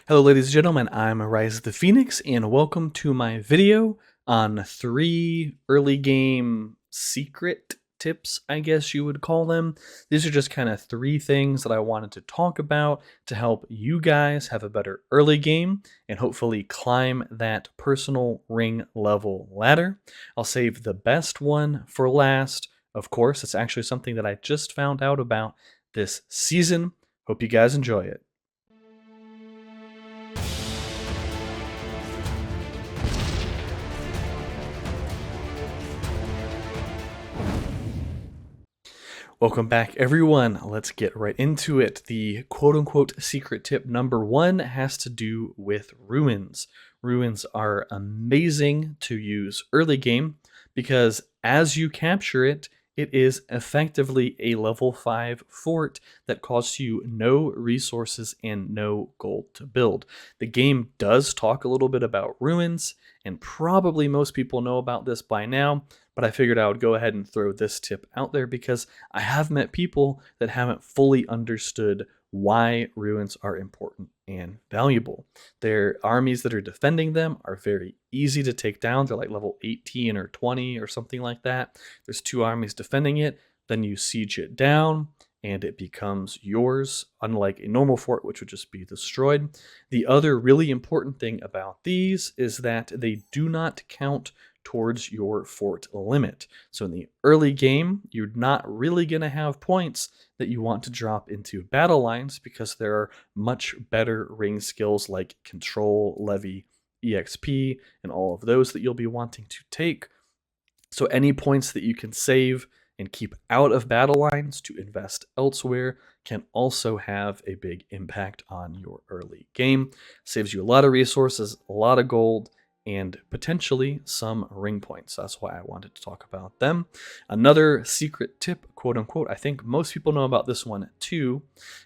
Hello ladies and gentlemen, I'm Rise of the Phoenix and welcome to my video on 3 early game secret tips, I guess you would call them. These are just kind of 3 things that I wanted to talk about to help you guys have a better early game and hopefully climb that personal ring level ladder. I'll save the best one for last. Of course, it's actually something that I just found out about this season. Hope you guys enjoy it. Welcome back, everyone. Let's get right into it. The quote-unquote secret tip number 1 has to do with ruins. Ruins are amazing to use early game because as you capture it, it is effectively a level 5 fort that costs you no resources and no gold to build. The game does talk a little bit about ruins, and probably most people know about this by now, but I figured I would go ahead and throw this tip out there because I have met people that haven't fully understood why ruins are important and valuable. Their armies that are defending them are very easy to take down. They're like level 18 or 20 or something like that. There's 2 armies defending it. Then you siege it down and it becomes yours, unlike a normal fort, which would just be destroyed. The other really important thing about these is that they do not count towards your fort limit. So in the early game, you're not really going to have points that you want to drop into battle lines because there are much better ring skills like control, levy, EXP, and all of those that you'll be wanting to take. So any points that you can save and keep out of battle lines to invest elsewhere can also have a big impact on your early game. Saves you a lot of resources, a lot of gold, and potentially some ring points. That's why I wanted to talk about them. Another secret tip, quote unquote, I think most people know about this one too,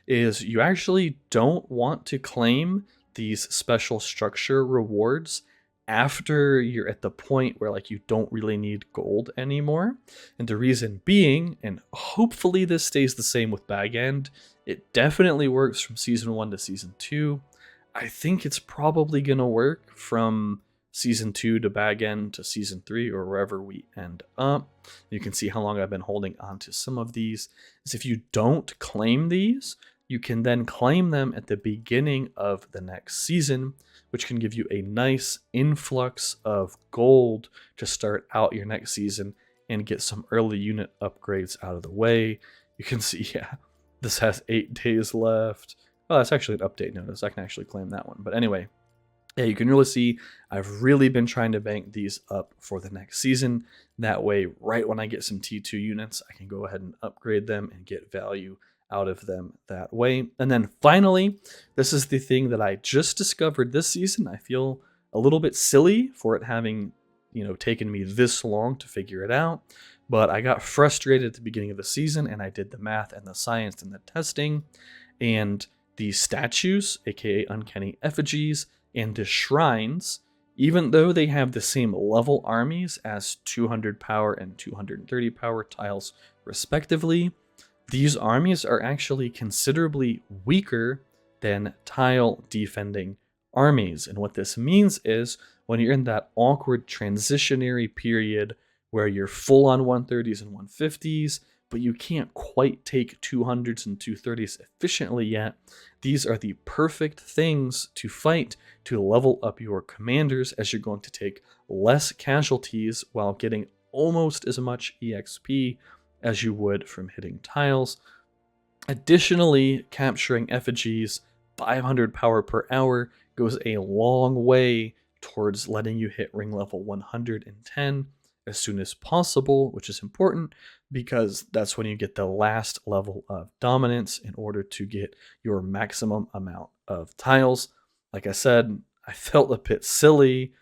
is you actually don't want to claim these special structure rewards after you're at the point where like you don't really need gold anymore. And the reason being, and hopefully this stays the same with Bag End, it definitely works from season 1 to season 2. I think it's probably gonna work from season 2 to Bag End to season 3 or wherever we end up. You can see how long I've been holding on to some of these. Is if you don't claim these, you can then claim them at the beginning of the next season, which can give you a nice influx of gold to start out your next season and get some early unit upgrades out of the way. You can see, yeah, this has 8 days left. Oh, that's actually an update notice. I can actually claim that one. But anyway, yeah, you can really see I've really been trying to bank these up for the next season. That way, right when I get some T2 units, I can go ahead and upgrade them and get value out of them that way. And then finally, this is the thing that I just discovered this season. I feel a little bit silly for it having, taken me this long to figure it out. But I got frustrated at the beginning of the season and I did the math and the science and the testing. And the statues, aka uncanny effigies, and the shrines, even though they have the same level armies as 200 power and 230 power tiles respectively, these armies are actually considerably weaker than tile defending armies. And what this means is when you're in that awkward transitionary period where you're full on 130s and 150s, but you can't quite take 200s and 230s efficiently yet, these are the perfect things to fight to level up your commanders, as you're going to take less casualties while getting almost as much EXP as you would from hitting tiles. Additionally, capturing effigies 500 power per hour goes a long way towards letting you hit ring level 110 as soon as possible, which is important because that's when you get the last level of dominance in order to get your maximum amount of tiles. Like I said, I felt a bit silly,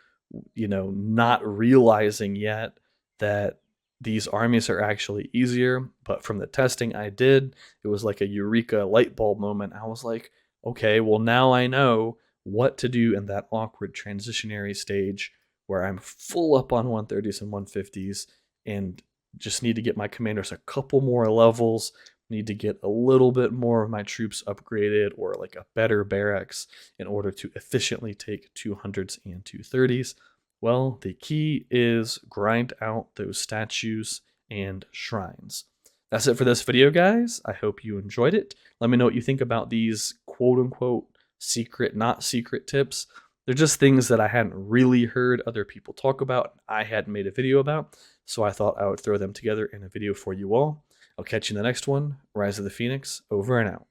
not realizing yet that these armies are actually easier, but from the testing I did, it was like a eureka light bulb moment. I was like, okay, well now I know what to do in that awkward transitionary stage where I'm full up on 130s and 150s and just need to get my commanders a couple more levels, need to get a little bit more of my troops upgraded or like a better barracks in order to efficiently take 200s and 230s. Well, the key is grind out those statues and shrines. That's it for this video, guys. I hope you enjoyed it. Let me know what you think about these quote unquote secret, not secret tips. They're just things that I hadn't really heard other people talk about. I hadn't made a video about, so I thought I would throw them together in a video for you all. I'll catch you in the next one. Rise of the Phoenix, over and out.